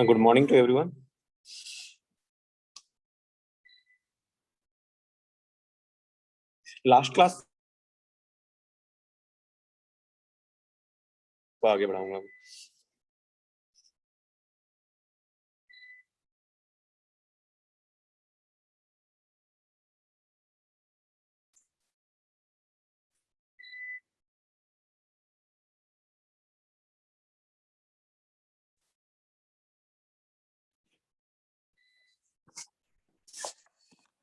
Good morning to everyone. Last class को आगे बढ़ाऊंगा।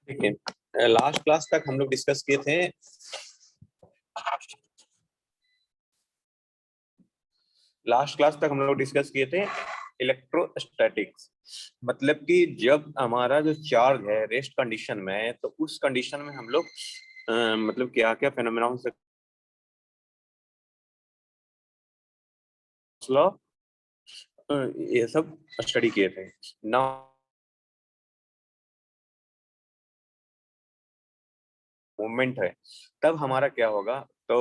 देखिए, लास्ट क्लास तक हम लोग डिस्कस किए थे इलेक्ट्रोस्टैटिक्स। मतलब कि जब हमारा जो चार्ज है रेस्ट कंडीशन में है तो उस कंडीशन में हम लोग मतलब क्या क्या फेनोमेना हो सकते, ये सब स्टडी किए थे ना। मूवमेंट है तब हमारा क्या होगा, तो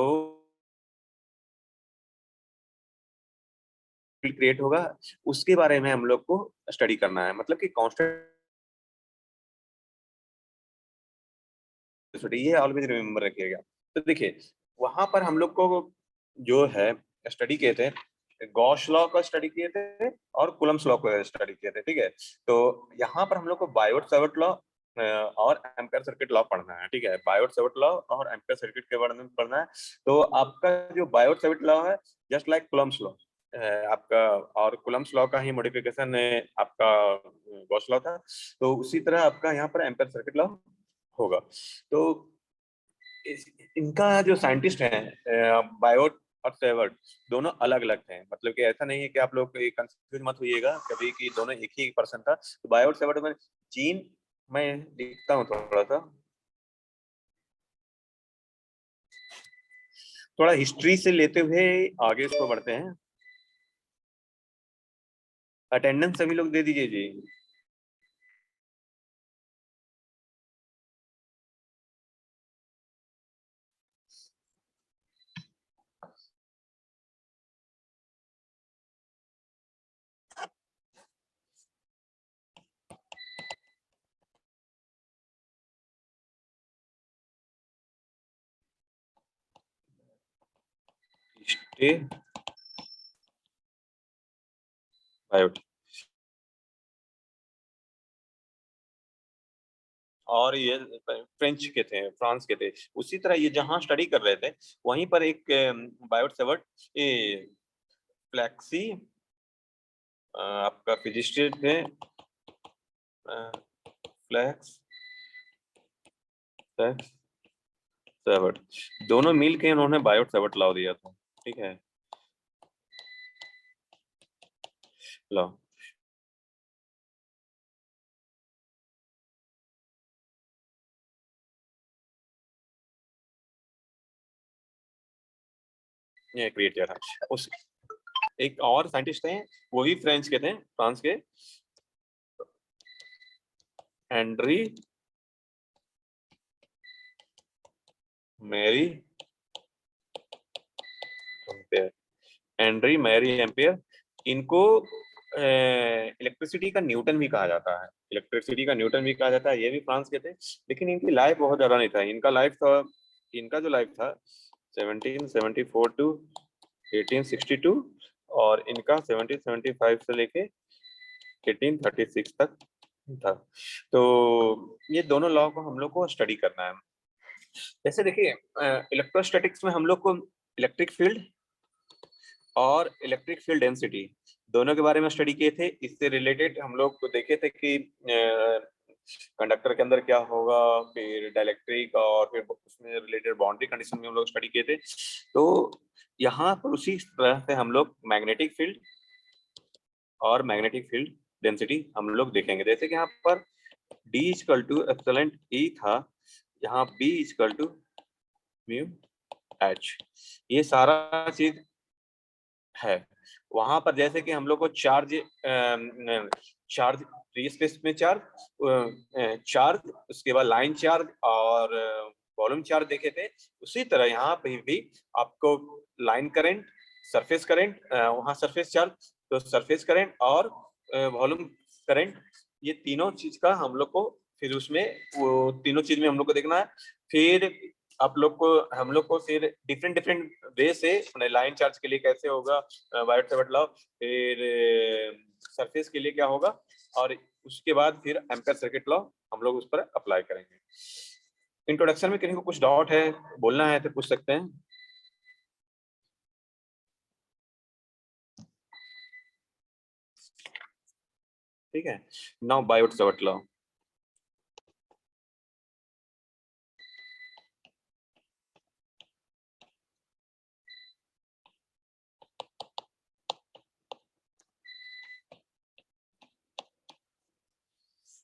क्रिएट होगा, उसके बारे में हम लोग को स्टडी करना है। मतलब कि कांस्टेंट, ये ऑलवेज रिमेम्बर रखिएगा। तो देखिए, वहां पर हम लोग को जो है स्टडी किए थे, गॉस लॉ का स्टडी किए थे और कूलम्स लॉ को स्टडी किए थे। ठीक है, तो यहाँ पर हम लोग को बायोट सावर्ट लॉ और एम्पेयर सर्किट लॉ पढ़ना है। ठीक है, बायोट सावर्ट लॉ और एम्पेयर सर्किट के बारे में पढ़ना है। तो आपका जो बायोट सावर्ट लॉ है जस्ट लाइक कूलम्स लॉ आपका, और कूलम्स लॉ का ही मॉडिफिकेशन आपका गॉस लॉ था। तो उसी तरह आपका यहाँ पर एम्पेयर सर्किट लॉ होगा। तो इनका जो साइंटिस्ट हैं बायोट और सेवर्ट, दोनों अलग अलग हैं। मतलब कि ऐसा नहीं है कि आप लोग कंफ्यूज मत होइएगा कभी कि दोनों एक ही पर्सन था। तो बायोट सेवर्ट में जीन, मैं लिखता हूँ थोड़ा हिस्ट्री से लेते हुए आगे इसको बढ़ते हैं। अटेंडेंस सभी लोग दे दीजिए जी। हिस्ट्री बायोट, और ये फ्रेंच के थे, फ्रांस के थे। उसी तरह ये जहां स्टडी कर रहे थे वहीं पर एक बायोट सेवर्ट फ्लैक्सी आपका फिजिसिस्ट थे, फ्लैक्स फ्लैक्स सेवर्ट, दोनों मिल के उन्होंने बायोट सेवर्ट लॉ दिया था। ठीक है, लॉ ये क्रिएट किया था। उस एक और साइंटिस्ट हैं, वो भी फ्रेंच के थे, फ्रांस के, Andre Marie Ampere. Andre Marie Ampere, इनको इलेक्ट्रिसिटी का न्यूटन भी कहा जाता है। इलेक्ट्रिसिटी का न्यूटन भी कहा जाता है। ये भी फ्रांस के थे, लेकिन इनकी लाइफ बहुत ज्यादा नहीं था। इनका लाइफ था, इनका जो लाइफ था 1774 टू 1862, और इनका 1775 से लेके 1836 तक था। तो ये दोनों लॉ को हम लोग को स्टडी करना है। जैसे देखिए, इलेक्ट्रोस्टैटिक्स में हम लोग को इलेक्ट्रिक फील्ड और इलेक्ट्रिक फील्ड डेंसिटी दोनों के बारे में स्टडी किए थे। इससे रिलेटेड हम लोग को देखे थे कि कंडक्टर के अंदर क्या होगा, फिर डाइलेक्ट्रिक, और फिर उसमें रिलेटेड बाउंड्री कंडीशन में हम लोग स्टडी किए थे। तो यहाँ पर उसी तरह से हम लोग मैग्नेटिक फील्ड और मैग्नेटिक फील्ड डेंसिटी हम लोग देखेंगे। जैसे कि यहाँ पर D equal to epsilon E था, यहाँ B equal to mu H, ये सारा चीज है। वहां पर जैसे कि हम लोग को चार्ज फ्री स्पेस में चार्ज, उसके बाद लाइन चार्ज और वॉल्यूम चार्ज देखे थे। उसी तरह यहाँ पे भी आपको लाइन करंट, सरफेस करंट, वहां सरफेस चार्ज, तो सरफेस करंट और वॉल्यूम, करंट, ये तीनों चीज का हम लोग को फिर उसमें वो तीनों चीज में हम लोग को देखना है। फिर हम लोग को फिर डिफरेंट डिफरेंट वे से लाइन चार्ज के लिए कैसे होगा वाइट सेवर्ट लॉ, फिर सरफेस के लिए क्या होगा, और उसके बाद फिर एम्पेयर सर्किट लॉ हम लोग उस पर अप्लाई करेंगे। इंट्रोडक्शन में किसी को कुछ डाउट है, बोलना है तो पूछ सकते हैं। ठीक है, नाउ बायोट सेवर्ट लॉ।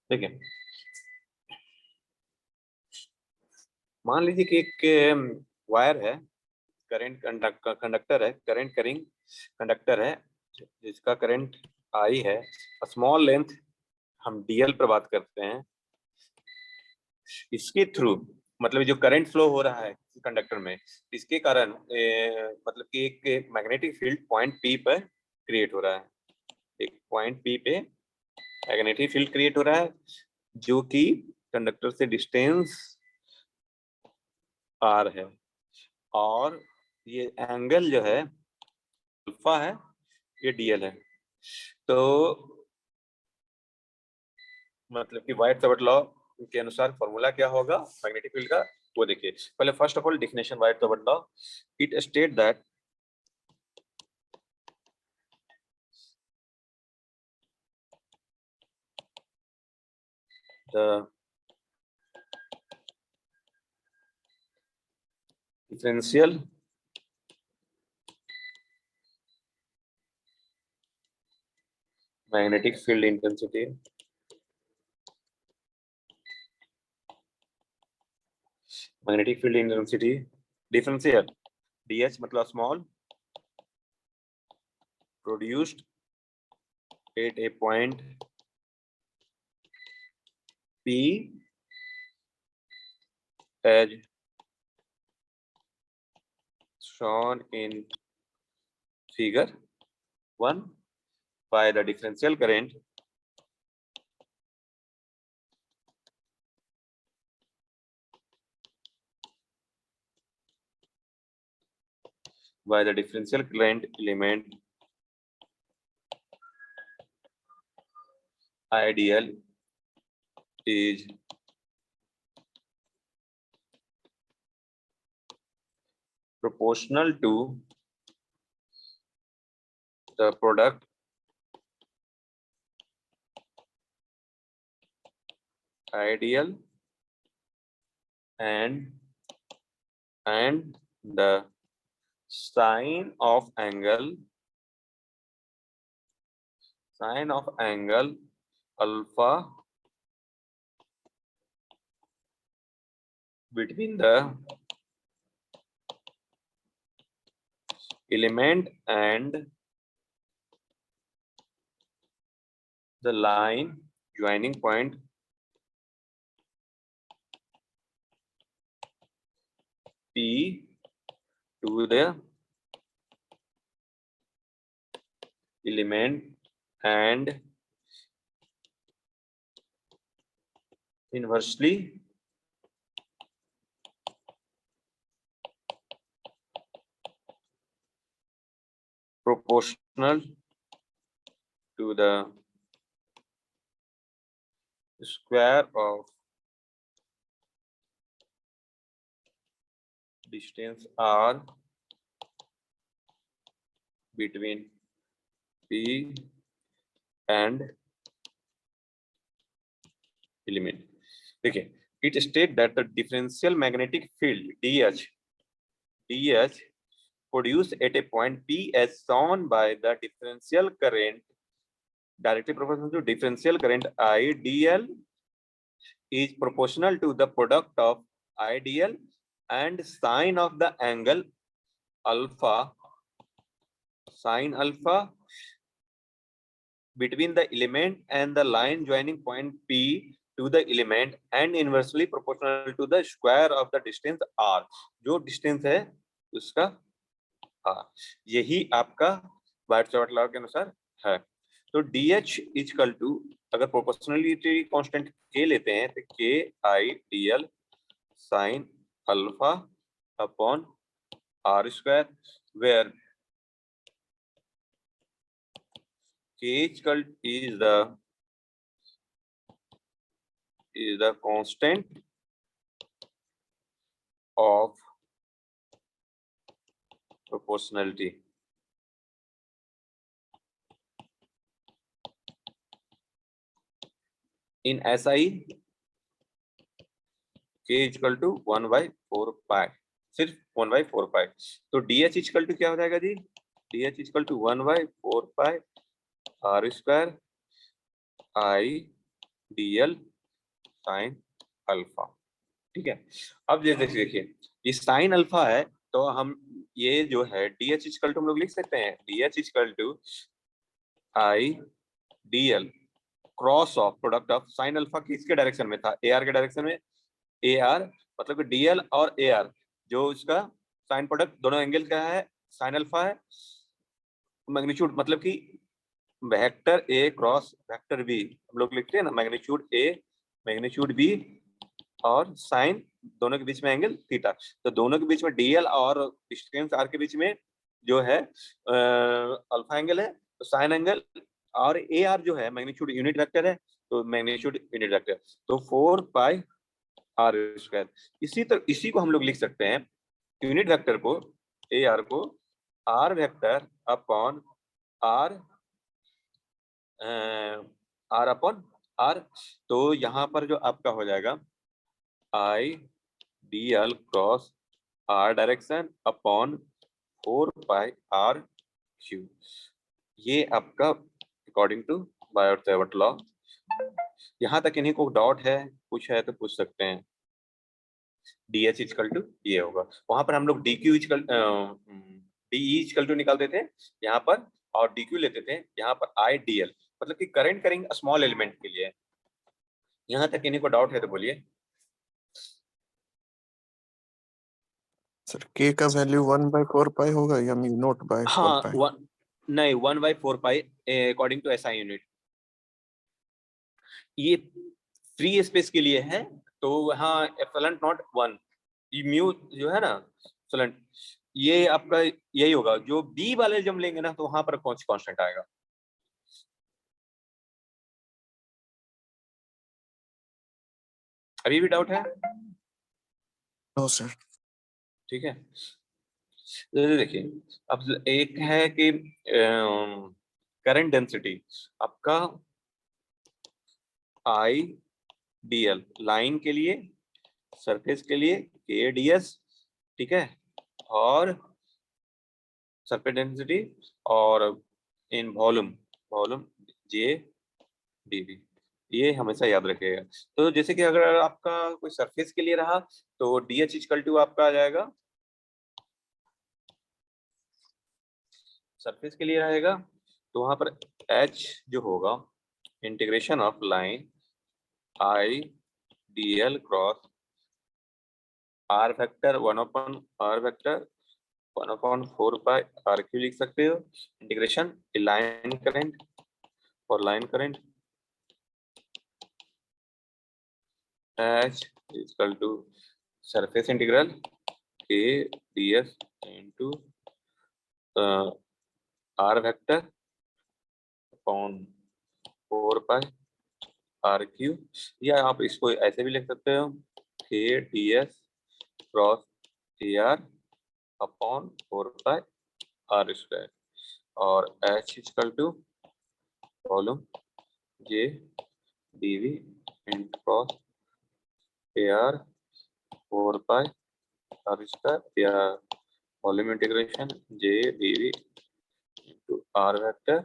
ठीक है, मान लीजिए कि एक वायर है, करंट कंडक्टर है, करंट करिंग कंडक्टर है जिसका करंट आई है, स्मॉल लेंथ, हम डीएल पर बात करते हैं। इसके थ्रू मतलब जो करंट फ्लो हो रहा है कंडक्टर में, इसके कारण मतलब कि एक मैग्नेटिक फील्ड पॉइंट पी पर क्रिएट हो रहा है। एक पॉइंट पी पे मैग्नेटिक फील्ड क्रिएट हो रहा है जो कि कंडक्टर से डिस्टेंस आर है, और ये एंगल जो है अल्फा है, ये डीएल है। तो मतलब कि वाइट सेवर्ट लॉ के अनुसार फॉर्मूला क्या होगा मैग्नेटिक फील्ड का, वो देखिए। पहले first of all definition white Savart law, it state that the differential magnetic field intensity differential dh मतलब small produced at a point p as shown in figure 1 by the differential current element ideal is proportional to the product ideal and the sine of angle alpha between the element and the line joining point P to the element and inversely proportional to the square of distance r between P and element. Okay, it states that the differential magnetic field DH produced at a point P as shown by the differential current directly proportional to differential current IDL is proportional to the product of IDL and sine of the angle alpha, sine alpha between the element and the line joining point P to the element and inversely proportional to the square of the distance r, जो distance है उसका r, यही आपका white-short law के अनुसार है। तो D H is equal to, अगर प्रोपोर्शनलिटी कांस्टेंट के लेते हैं तो K I D L sine alpha upon R square, where K is equal is the constant of proportionality. In SI k equal to 1/4 pi, सिर्फ 1/4 पाई। तो DH इक्वल टू क्या हो जाएगा जी? DH equal to 1/4 pi R square I D L sine alpha. ठीक है, अब जैसे देखिए ये साइन अल्फा है, तो हम ये जो है DH इक्वल टू हम लोग लिख सकते हैं DH equal to I D L cross of product of sine alpha किसके डायरेक्शन में था? AR के डायरेक्शन में। AR मतलब कि DL और AR जो इसका साइन प्रोडक्ट दोनों एंगल का है, साइन अल्फा है। मैग्नीट्यूड मतलब कि vector A cross vector B हम लोग लिखते हैं ना, मैग्नीट्यूड A मैग्नीट्यूड B और साइन दोनों के बीच में एंगल थीटा। तो दोनों के बीच में DL और डिस्टेंस R के बीच में जो है अल्फा एंगल है, तो साइन एंगल। और AR जो है मैग्नीट्यूड यूनिट वेक्टर है, तो मैग्नीट्यूड यूनिट वेक्टर, तो 4 पाई आर स्क्वायर। इसी को हम लोग लिख सकते हैं यूनिट वेक्टर को, AR को R vector upon R R upon R. तो यहाँ पर जो आपका हो जाएगा I D L cross R direction upon 4 pi R Q. ये आपका अकॉर्डिंग टू बायोट-सावर्त लॉ। यहाँ तक इन्हीं को डाउट है, कुछ है तो पूछ सकते हैं। डी एच इक्वल टू ये होगा, वहां पर हम लोग D Q equal DE equal to निकालते थे यहाँ पर, और डी क्यू लेते थे यहाँ पर आई डी एल, मतलब कि करंट करेंगे स्मॉल एलिमेंट के लिए। यहाँ तक इन्हीं को डाउट है तो बोलिए। सर के का वैल्यू 1/4 पाई होगा या नॉट बाय 4 हाँ पाई? नहीं 1/4 पाई अकॉर्डिंग टू एसआई यूनिट। ये फ्री स्पेस के लिए है, तो हाँ एप्सिलॉन नॉट 1 म्यू जो है ना एप्सिलॉन, ये आपका यही होगा। जो बी वाले जब लेंगे ना तो वहां पर कौन सी कांस्टेंट आएगा? अभी भी डाउट है? No sir. ठीक है, तो देखिए अब एक है कि करंट डेंसिटी आपका आई डी एल लाइन के लिए, सरफेस के लिए के डी एस, ठीक है, और सरफेस डेंसिटी, और in volume volume J DV, ये हमेशा याद रखिएगा। तो जैसे कि अगर आपका कोई सरफेस के लिए रहा तो डी एच इक्वल टू आपका आ जाएगा, सरफेस के लिए रहेगा तो वहां पर एच जो होगा integration of line I D L cross R vector 1/r vector 1/4 pi R Q लिख सकते हो। इंटीग्रेशन लाइन करंट और line current H equal to surface integral के D S into R vector upon 4 pi R Q, या आप इसको ऐसे भी लिख सकते हो K D S cross A R upon 4 pi R square, और H equal to volume J D V into cross A R 4 pi R square, या volume integration J D V into R vector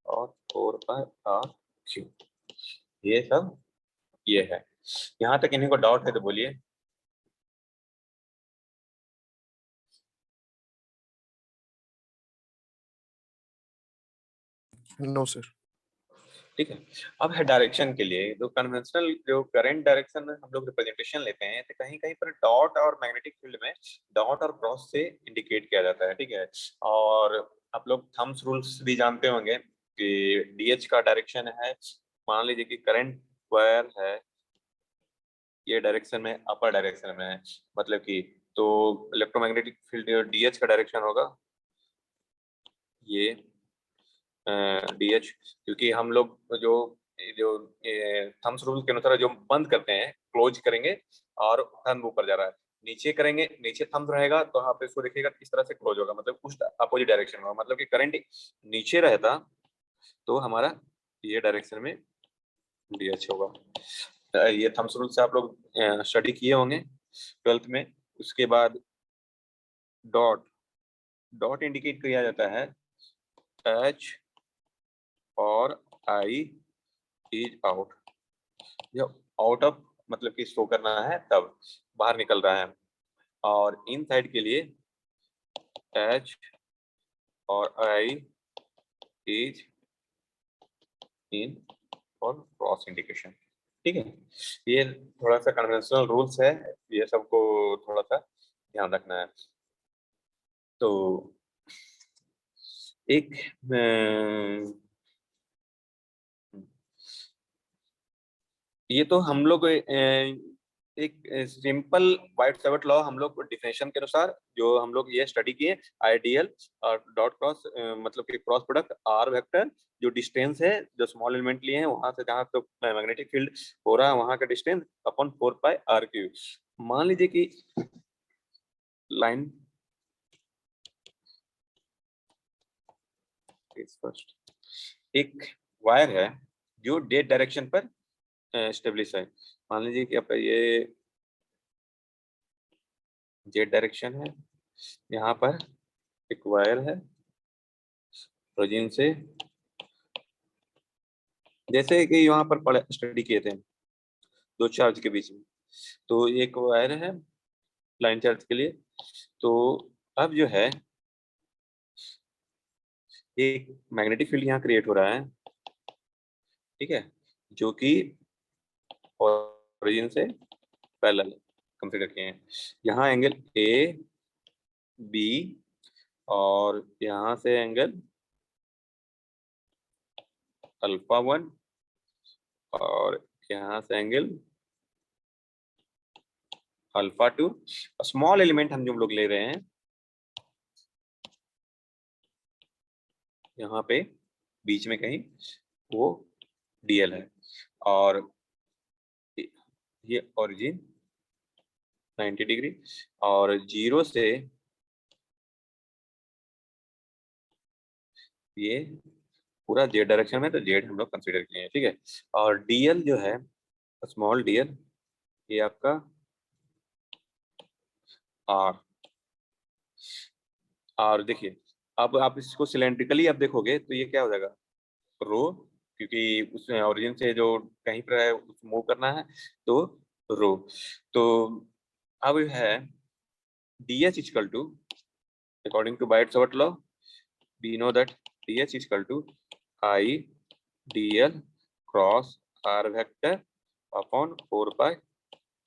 और 4 पाई आर क्यू। ये सब ये है। यहाँ तक इन्हीं को डाउट है तो बोलिए। No sir. ठीक है, अब है डायरेक्शन के लिए। तो कन्वेंशनल जो करंट डायरेक्शन में हम लोग रिप्रेजेंटेशन लेते हैं तो कहीं कहीं पर डॉट और मैग्नेटिक फील्ड में डॉट और क्रॉस से इंडिकेट किया जाता है। ठीक है, और आप लोग थम्स रूल्स भी जानते होंगे कि डीएच का डायरेक्शन है, मान लीजिए कि करंट वायर है ये डायरेक्शन में, अपर डायरेक्शन में है, मतलब कि तो इलेक्ट्रोमैग्नेटिक फील्ड डीएच का डायरेक्शन होगा ये डीएच, क्योंकि हम लोग जो जो थम्स रूल के अनुसार जो बंद करते हैं क्लोज करेंगे और थंब ऊपर जा रहा है, नीचे करेंगे नीचे थंब रहेगा तो आप इसको देखिएगा किस तरह से क्लोज होगा, मतलब उस अपोजिट डायरेक्शन में, मतलब कि करंट नीचे रहता तो हमारा ये डायरेक्शन में डीएच होगा। ये थम्स रूल से आप लोग स्टडी किए होंगे 12th में। उसके बाद डॉट, डॉट इंडिकेट किया जाता है एच और आई इज आउट, जब आउट ऑफ मतलब कि शो करना है तब बाहर निकल रहा है, और इन साइड के लिए एच और आई इज इन और क्रॉस इंडिकेशन। ठीक है, ये थोड़ा सा कन्वेंशनल रूल्स है, ये सबको थोड़ा सा ध्यान रखना है। तो एक ये तो हम लोग एक सिंपल वाइट सेवर्ट लॉ हम लोग डिफिनेशन के अनुसार जो हम लोग ये स्टडी किए, आइडियल और डॉट क्रॉस मतलब कि क्रॉस प्रोडक्ट आर वेक्टर, जो डिस्टेंस है जो स्मॉल एलिमेंट लिए हैं वहां से जहां तो मैग्नेटिक फील्ड हो रहा है वहां का distance upon 4 pi R Q. मान लीजिए कि लाइन फर्स्ट एक वायर है जो डेट डायरेक्शन पर स्टेब्लिश है, मान लीजिए कि आपका ये जेड डायरेक्शन है, यहाँ पर एक वायर है ओरिजिन से, जैसे कि यहाँ पर स्टडी किए थे दो चार्ज के बीच में, तो एक वायर है लाइन चार्ज के लिए। तो अब जो है एक मैग्नेटिक फील्ड यहाँ क्रिएट हो रहा है, ठीक है, जो कि ओरिजिन से पैरेलल कंसीडर किए हैं। यहाँ एंगल ए बी और यहाँ से एंगल अल्फा 1 और यहाँ से एंगल अल्फा 2। स्मॉल एलिमेंट हम जो लोग ले रहे हैं यहाँ पे बीच में कहीं वो डीएल है, और ये ओरिजिन 90 डिग्री और जीरो से ये पूरा जेड डायरेक्शन में, तो जेड हम लोग कंसीडर किए हैं, ठीक है। और डीएल जो है स्मॉल डीएल ये आपका आर, और देखिए अब आप इसको सिलेंड्रिकली आप देखोगे तो ये क्या हो जाएगा रो, क्योंकि उसमें ओरिजिन से जो कहीं पर है मूव करना है तो रो। तो अब है dh equal to according to Biot Savart law we know that dh is equal to I dl cross r vector upon 4 pi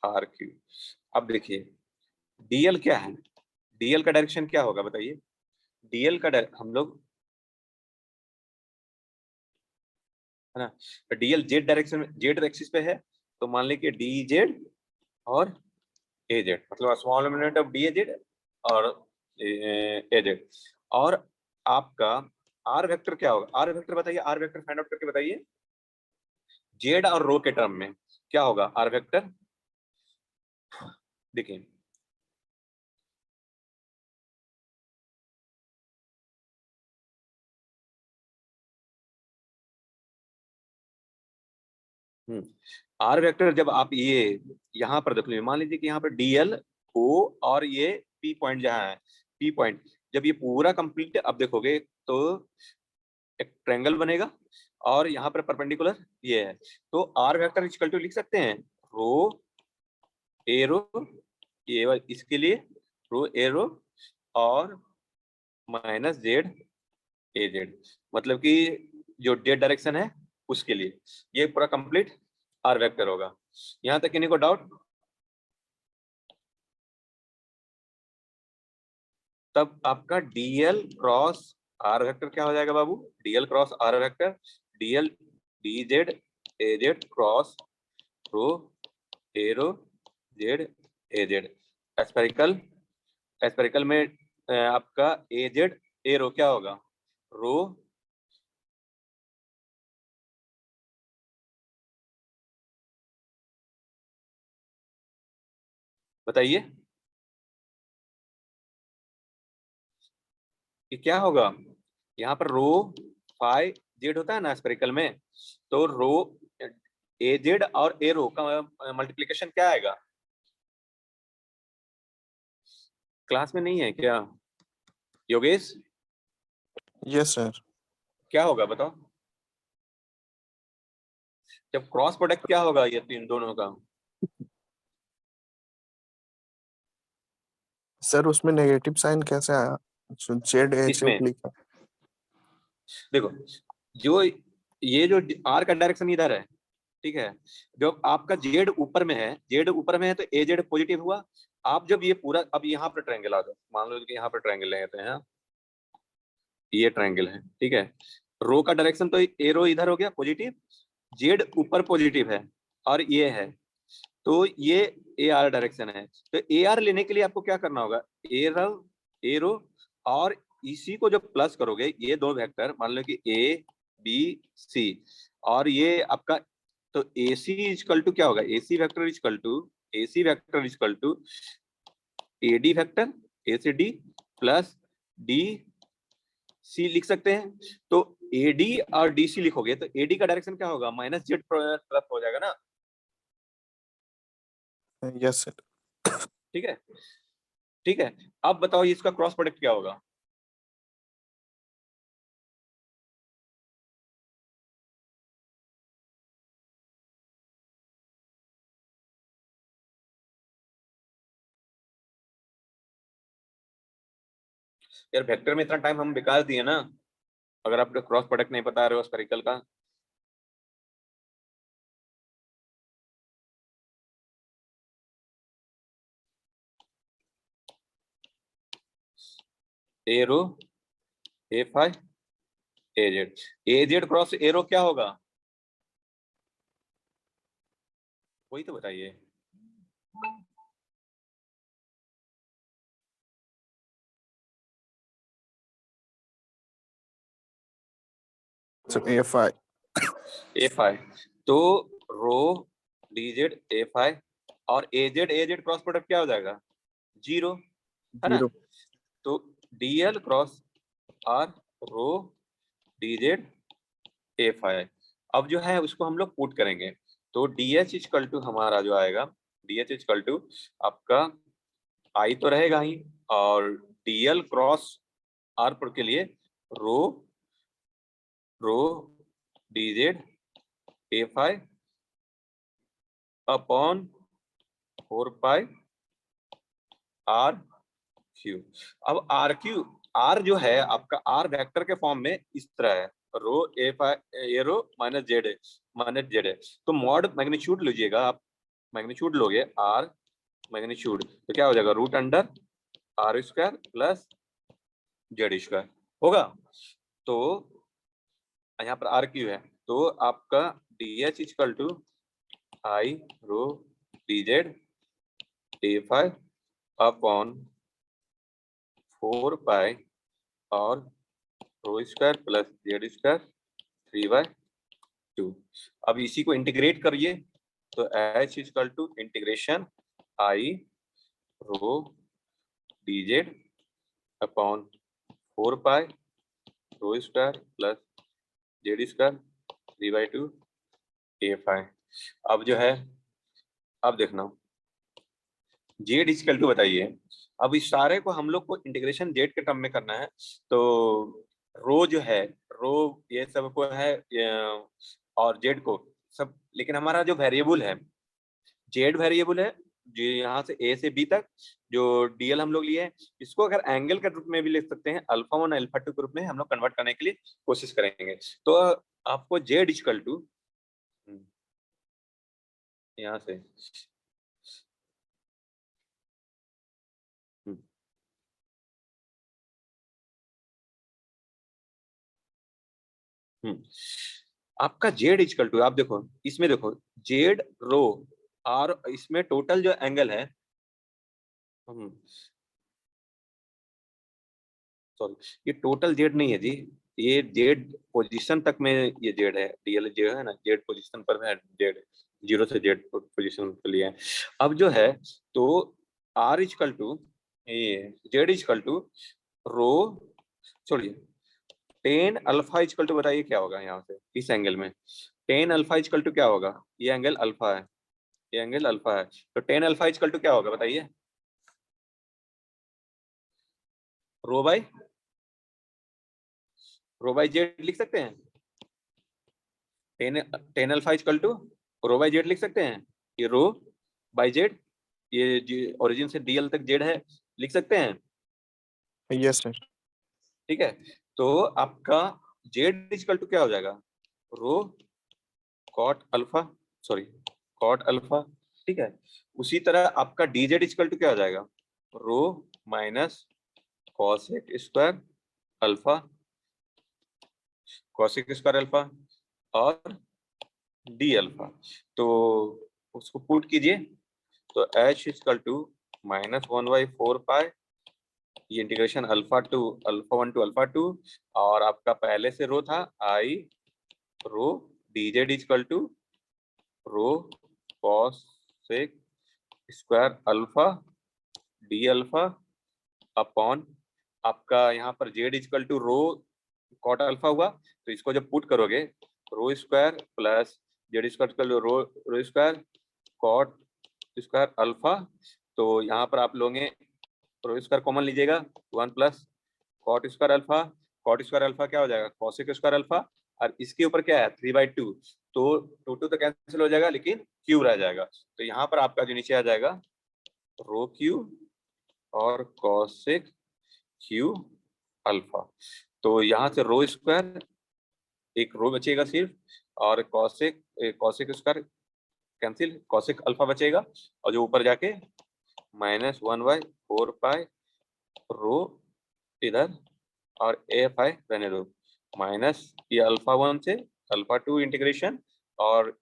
r cube। अब देखिए dl क्या है, dl का डायरेक्शन क्या होगा बताइए, dl का हम लोग है ना, तो dl जेड डायरेक्शन में जेड एक्सिस पे है, तो मान लीजिए dz और az, मतलब स्मॉल एलिमेंट ऑफ daz और az, और आपका आर वेक्टर क्या होगा, आर वेक्टर बताइए, आर वेक्टर फाइंड आउट करके बताइए, जेड और रो के टर्म में क्या होगा आर वेक्टर। देखिए आर वेक्टर जब आप ये यहाँ पर देख लीजिए, मान लीजिए कि यहाँ पर डीएल ओ और ये पी पॉइंट जहाँ है, पी पॉइंट जब ये पूरा कंप्लीट अब देखोगे तो एक ट्रायंगल बनेगा और यहाँ पर परपेंडिकुलर ये है, तो आर वेक्टर इक्वल टू लिख सकते हैं रो ए रो, ये इसके लिए रो ए रो और माइनस जेड ए जेड, मतलब कि जो जेड डायरेक्शन है उसके लिए ये पूरा कंप्लीट आर वेक्टर होगा। यहाँ तक किन्हीं को डाउट, तब आपका डीएल क्रॉस आर वेक्टर क्या हो जाएगा बाबू, D L cross R vector, D L D Z A Z cross rho arrow Z A Z. Spherical, spherical में आपका एजेड एरो क्या होगा, रो बताइए कि क्या होगा। यहाँ पर रो फाई जेड होता है ना स्पेरिकल में, तो रो ए जेड और ए रो का मल्टीप्लीकेशन क्या आएगा, क्लास में नहीं है क्या योगेश, यस सर। क्या होगा बताओ, जब क्रॉस प्रोडक्ट क्या होगा ये तीन दोनों का। सर उसमें नेगेटिव साइन कैसे आया, जेड एच इसमें लिखा। देखो, जो ये जो आर का डायरेक्शन इधर है, ठीक है, जब आपका जेड ऊपर में है, जेड ऊपर में है तो ए जेड पॉजिटिव हुआ। आप जब ये पूरा, अब यहाँ पर ट्रायंगल आ दो, मान लो कि यहाँ पर ट्रायंगल लेते हैं, ये ट्रायंगल है, ठीक है, रो का डायरेक्शन तो ए रो इधर हो गया पॉजिटिव, जेड ऊपर पॉजिटिव है और ये है, तो ये ए आर डायरेक्शन है। तो ए आर लेने के लिए आपको क्या करना होगा, ए रो और इसी को जब प्लस करोगे, ये दो वेक्टर मान लो कि ए बी सी, और ये आपका, तो ए सी इजकल टू क्या होगा, A C vector is equal to, A C vector is equal to A D vector, A से डी प्लस डी सी लिख सकते हैं। तो एडी और डीसी लिखोगे तो एडी का डायरेक्शन क्या होगा, माइनस जेड तरफ हो जाएगा ना, यस सर। ठीक है, ठीक है। अब बताओ इसका क्रॉस प्रोडक्ट क्या होगा, यार वेक्टर में इतना टाइम हम बेकार दिए ना, अगर आपको क्रॉस प्रोडक्ट नहीं पता रहे हो स्पेरिकल का। एरो ए फाइव ए जेड क्रॉस एरो क्या होगा, वही तो बताइए। Sir F I. A five, तो रो डीजेड ए फाइव और ए जेड क्रॉस प्रोडक्ट क्या हो जाएगा, जीरो, है ना। जीरो। तो DL cross R rho DZ A five, अब जो है उसको हम लोग पुट करेंगे, तो डी एच इजकल टू हमारा जो आएगा, डी एच इजकल टू आपका आई तो रहेगा ही, और डीएल क्रॉस आर पर के लिए rho rho DZ A five upon 4 pi R Q. अब आर क्यू, आर जो है आपका आर वेक्टर के फॉर्म में इस तरह है, रो ए ए रो माइनस जेड है, तो मॉड मैग्नीट्यूड लीजिएगा आप, मैग्नीट्यूड लोगे आर मैग्नीट्यूड, तो क्या हो जाएगा, root under R square plus Z square होगा। तो यहाँ पर आर क्यू है, तो आपका D H is equal to I rho D Z A five upon 4 pi और rho square plus Z square 3/2। अब इसी को इंटीग्रेट करिए, तो H is equal to integration I rho DZ upon 4 pi rho square plus Z square 3/2 A five. अब जो है, अब देखना जेड इजकल टू बताइए, अब इस सारे को हम लोग को इंटीग्रेशन जेड के टर्म में करना है, तो रो जो है, रो ये सब को है और जेड को सब, लेकिन हमारा जो वेरिएबल है जेड वेरिएबल है, जो यहाँ से ए से बी तक जो डीएल हम लोग लिए हैं, इसको अगर एंगल के रूप में भी लिख सकते हैं, अल्फा 1 अल्फा 2 के रूप में हम लोग कन्वर्ट करने के लिए कोशिश करेंगे। तो आपको जेड इक्वल टू यहाँ से आपका जेड इक्वल टू, आप देखो इसमें, देखो जेड रो और इसमें टोटल जो एंगल है, सॉरी ये टोटल जेड नहीं है जी, ये जेड पोजीशन तक में ये जेड है, डीएल जेड है ना, जेड पोजीशन पर है जेड, जीरो से जेड पोजीशन के लिए है। अब जो है तो आर इक्वल टू, ये जेड इक्वल टू रो, छोड़िए, टेन अल्फा इक्वल टू, बताइए क्या होगा यहाँ से इस एंगल में, टेन अल्फा इक्वल टू क्या होगा, ये एंगल अल्फा है, ये एंगल अल्फा है, तो टेन अल्फा इक्वल टू क्या होगा बताइए, rho by, rho by z लिख सकते हैं, tan tan alpha equal to rho by z लिख सकते हैं, ये रो बाई जेड, ये ओरिजिन से डीएल तक जेड है, लिख सकते हैं, यस सर। ठीक है। तो आपका जेड इक्वल टू क्या हो जाएगा, rho cot alpha, sorry cot alpha, ठीक है। उसी तरह आपका डीजेड इक्वल टू क्या हो जाएगा, rho minus cosec square alpha, cosec square alpha और डी अल्फा, तो उसको पुट कीजिए, तो H equal to minus one by four pi, ये integration alpha one two alpha two, और आपका पहले से रो था I rho D Z equal to rho cosec square alpha D alpha upon आपका यहाँ पर Z equal to rho cot alpha हुआ, तो इसको जब पुट करोगे rho square plus Z square rho rho square cot square alpha, तो यहाँ पर आप लोगे रो स्क्वायर कॉमन लीजिएगा, one plus cot square alpha क्या हो जाएगा, कॉसेक स्क्वायर अल्फा, और इसके ऊपर क्या है थ्री बाई टू, तो टू टू तो कैंसिल हो जाएगा लेकिन क्यू रह जाएगा, तो यहाँ पर आपका जो नीचे आ जाएगा रो क्यू और कॉसेक क्यू अल्फा, तो यहाँ से रो स्क्वायर एक रो बचेगा सिर्फ, और cosec cosec square cancel, cosec alpha बचेगा, और जो ऊपर जाके minus one by four pi rho इधर और ए एफ आई रहने दो, माइनस ये अल्फा वन से अल्फा टू इंटीग्रेशन और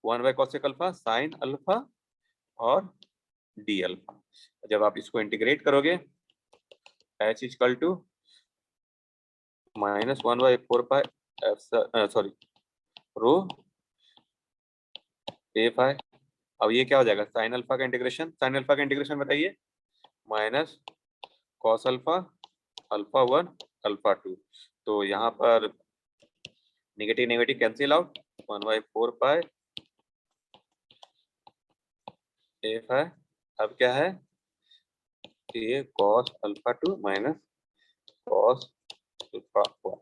one by cosec alpha sine alpha और डी अल्फा, जब आप इसको इंटीग्रेट करोगे H equal to minus one by four pi sorry rho A phi, अब ये क्या हो जाएगा साइन अल्फा का इंटीग्रेशन, साइन अल्फा का इंटीग्रेशन बताइए, minus cos alpha alpha one alpha two, तो यहाँ पर negative negative cancel out, one by four pi a phi, अब क्या है ये cos alpha two minus cos alpha one,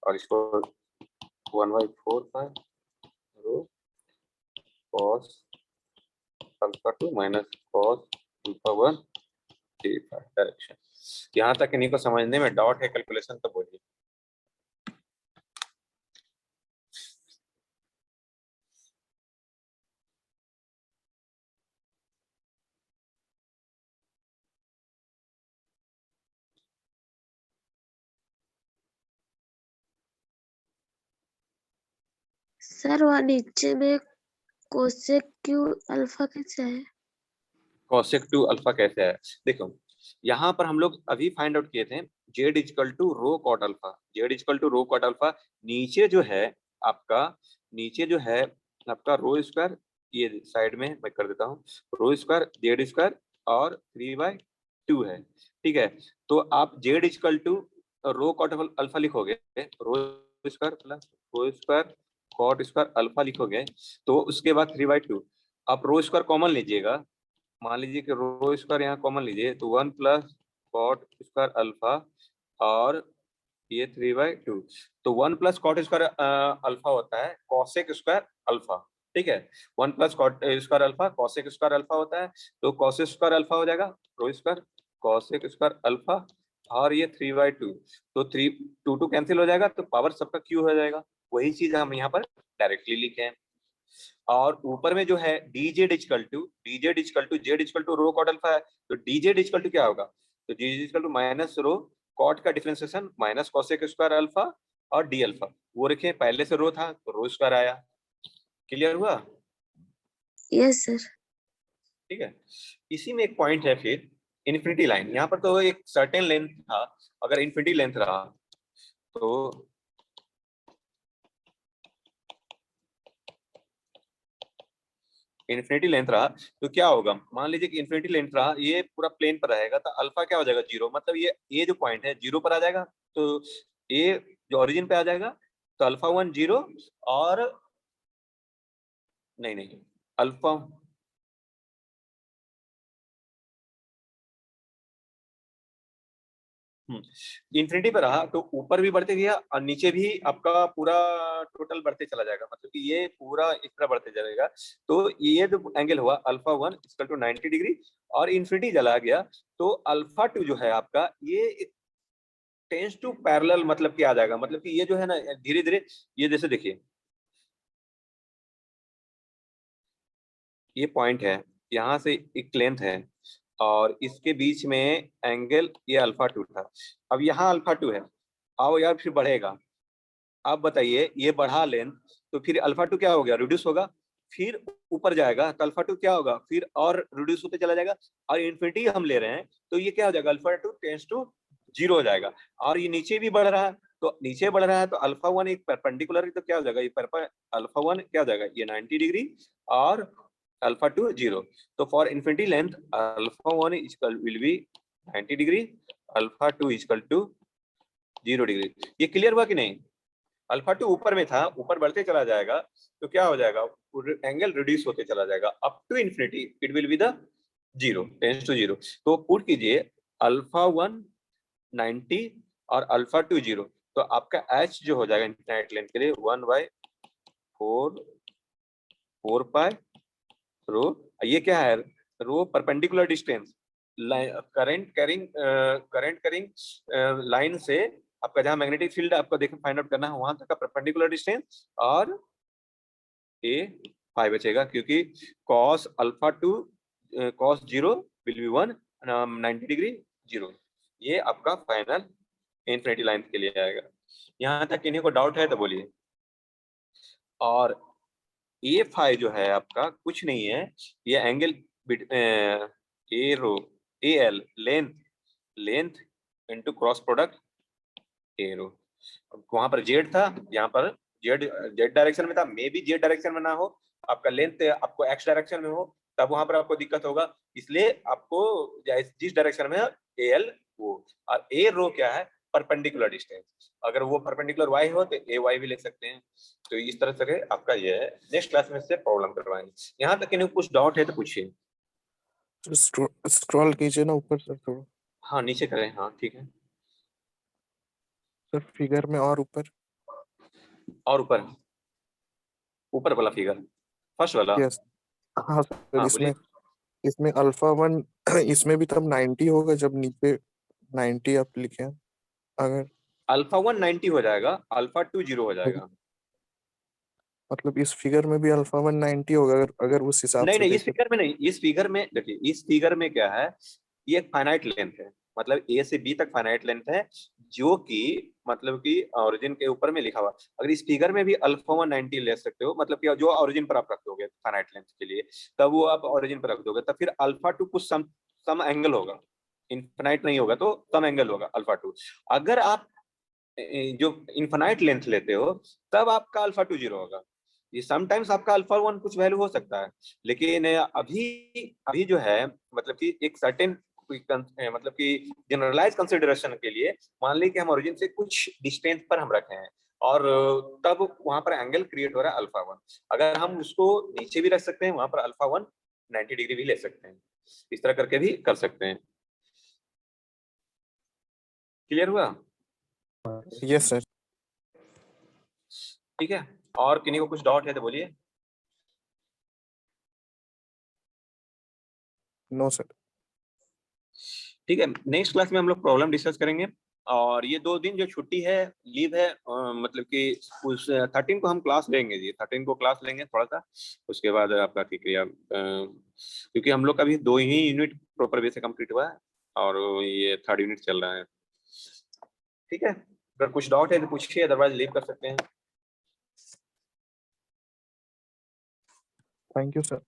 और इसको one by four pi rho cos alpha two minus cos alpha one direction, यहाँ तक इन्हीं को समझने में डॉट है कैलकुलेशन तो बोलिए। सर वहाँ नीचे में कोसेक क्यू अल्फा कैसे है? कॉसेक टू अल्फा कैसे है, देखो यहाँ पर हम लोग अभी फाइंड आउट किए थे z equal to rho cot alpha, z equal to rho cot alpha, नीचे जो है आपका, नीचे जो है आपका रो स्क्वायर, ये साइड में मैं कर देता हूँ, रो स्क्वायर जेड स्क्वायर और थ्री बाई टू है, ठीक है। तो आप Z equal to rho cot alpha लिखोगे, rho square plus rho square cot square alpha लिखोगे, तो उसके बाद थ्री बाई टू, आप रो स्क्वायर कॉमन लीजिएगा, मान लीजिए कि रो स्क्वायर यहाँ कॉमन लीजिए, तो one plus cot square alpha और ये थ्री बाई टू, तो one plus cot square alpha होता है कॉसेक स्क्वायर अल्फा, ठीक है, one plus cot square alpha cosec square alpha होता है, तो कॉसेक स्क्वायर अल्फा हो जाएगा rho square cosec square alpha, और ये थ्री बाई टू, तो थ्री टू टू कैंसिल हो जाएगा, तो पावर सबका क्यू हो जाएगा, वही चीज हम यहाँ पर डायरेक्टली लिखे हैं। और ऊपर में जो है dz equal to Z equal to rho cot alpha है, तो dz इक्वल टू क्या होगा, तो dz equal to minus rho cot का differentiation minus cosec square alpha और डी अल्फा। वो रखे पहले से रो था तो रो स्क्वायर आया। क्लियर हुआ? Yes sir. ठीक है। इसी में एक पॉइंट है फिर इन्फिनिटी लाइन। यहाँ पर तो एक सर्टेन लेंथ था, अगर इन्फिनिटी लेंथ रहा तो इन्फिनिटी लेंथ रहा तो क्या होगा, मान लीजिए कि इन्फिनिटी लेंथ रहा, ये पूरा प्लेन पर रहेगा तो अल्फा क्या हो जाएगा, 0। मतलब ये जो पॉइंट है 0 पर आ जाएगा, तो ये जो ओरिजिन पे आ जाएगा तो अल्फा 1 0 और नहीं अल्फा इन्फिनिटी पे रहा तो ऊपर भी बढ़ते गया और नीचे भी आपका पूरा टोटल बढ़ते चला जाएगा, मतलब कि ये पूरा इस तरह बढ़ते जाएगा। तो ये जो एंगल हुआ अल्फा 1 इक्वल टू 90 डिग्री और इन्फिनिटी चला गया तो अल्फा 2 जो है आपका ये टेंस टू पैरेलल, मतलब कि आ जाएगा, मतलब कि ये जो है ना धीरे धीरे, ये जैसे देखिए ये पॉइंट है, यहाँ से एक लेंथ है और इसके बीच में एंगल ये अल्फा 2 था। अब यहाँ अल्फा 2 है, आओ यार फिर बढ़ेगा। अब बताइए ये बढ़ा लेंथ तो फिर अल्फा 2 क्या हो गया, रिड्यूस होगा, फिर ऊपर जाएगा तो अल्फा 2 क्या होगा, फिर और रिड्यूस होते चला जाएगा और इन्फिनिटी हम ले रहे हैं तो ये क्या हो जाएगा, अल्फा 2 टेंस टू 0 हो जाएगा। और ये नीचे भी बढ़ रहा है तो नीचे बढ़ रहा है तो अल्फा 1 एक परपेंडिकुलर तो क्या हो जाएगा, ये अल्फा 1 क्या हो जाएगा, ये 90 डिग्री और अल्फा 2 0। तो for infinity length alpha 1 equal will be 90 degree, alpha 2 equal to 0 degree. ये क्लियर हुआ कि नहीं? अल्फा 2 ऊपर में था, ऊपर बढ़ते चला जाएगा तो क्या हो जाएगा, एंगल रिड्यूस होते चला जाएगा up to infinity, it will be the 0 tends to 0। तो पुट कीजिए अल्फा 1 90 और अल्फा 2 0, तो आपका एच जो हो जाएगा इंफिनिट लेंथ के लिए 1/4 4 पाई रो। ये क्या है, rho perpendicular distance current carrying line से आपका जहां मैग्नेटिक फील्ड आपको देखो फाइंड आउट करना है वहां तक का परपेंडिकुलर डिस्टेंस, और ए पाई बचेगा क्योंकि cos alpha 2 cos 0 will be 1 90 degree 0। ये आपका फाइनल इन्फिनिटी लाइन के लिए आएगा। यहाँ तक किन्हीं को डाउट है तो बोलिए। और ए फाई जो है आपका कुछ नहीं है, ये angle A rho A L length into cross product A rho. वहां पर जेड था, यहाँ पर जेड जेड डायरेक्शन में था, मे बी जेड डायरेक्शन में ना हो, आपका लेंथ आपको एक्स डायरेक्शन में हो तब वहां पर आपको दिक्कत होगा, इसलिए आपको जिस डायरेक्शन में है ए एल वो, और ए रो क्या है, परपेंडिकुलर डिस्टेंस। अगर वो परपेंडिकुलर वाई हो तो ए वाई भी ले सकते हैं। तो इस तरह से आपका ये है। नेक्स्ट क्लास में से प्रॉब्लम करवाएंगे। यहाँ तक इन्हें कुछ डाउट है तो पूछिए। स्क्रॉल कीजिए ना ऊपर सर थोड़ा। हाँ नीचे करें, हाँ ठीक है। सर फिगर में और ऊपर। और ऊपर, ऊपर वाला फिगर, फर्स्ट वाला। यस। हाँ सर हाँ इसमें बोलिए। इसमें अल्फा 1 इसमें भी तब 90 होगा जब नीचे 90 आप लिखे हैं। अगर अल्फा 1 90 हो जाएगा, अल्फा 2 0 हो जाएगा। मतलब इस फिगर में भी अल्फा 1 90 होगा अगर अगर उस हिसाब नहीं से नहीं, इस देखें। फिगर में नहीं, इस फिगर में देखिए, इस फिगर में क्या है, ये एक फाइनाइट लेंथ है, मतलब ए से बी तक फाइनाइट लेंथ है, जो कि मतलब कि ओरिजिन के ऊपर में लिखा हुआ। अगर इस फिगर में भी अल्फा 1 90 ले सकते हो, मतलब कि जो ओरिजिन पर आप रख दोगे फाइनाइट लेंथ के लिए, तब वो आप ओरिजिन पर रख दोगे, तब फिर अल्फा 2 कुछ सम एंगल होगा, इनफिनाइट नहीं होगा तो सम एंगल होगा अल्फा 2। अगर आप जो इनफिनाइट लेंथ लेते हो तब आपका अल्फा 2 0 होगा। ये समटाइम्स आपका अल्फा 1 कुछ वैल्यू हो सकता है, लेकिन अभी अभी जो है, मतलब कि एक सर्टेन मतलब कि जनरलाइज कंसिडरेशन के लिए मान ली कि हम ओरिजिन से कुछ डिस्टेंस पर हम रखे हैं और तब वहां पर एंगल क्रिएट हो रहा है अल्फा 1। अगर हम उसको नीचे भी रख सकते हैं, वहां पर अल्फा 1 90 डिग्री भी ले सकते हैं, इस तरह करके भी कर सकते हैं। क्लियर हुआ? Yes sir. ठीक है। और किन्हीं को कुछ डाउट है तो बोलिए। No sir. ठीक है, नेक्स्ट क्लास में हम लोग प्रॉब्लम डिस्कस करेंगे। और ये 2 दिन जो छुट्टी है, लीव है, मतलब कि उस 13 को हम क्लास लेंगे जी, 13 को क्लास लेंगे थोड़ा सा, उसके बाद आपका ठीक है, क्योंकि हम लोग का भी 2 ही यूनिट प्रॉपर वे से कंप्लीट हुआ है और ये 3rd यूनिट चल रहा है। ठीक है, अगर कुछ डाउट है तो पूछिए, अदरवाइज लीव कर सकते हैं। Thank you sir.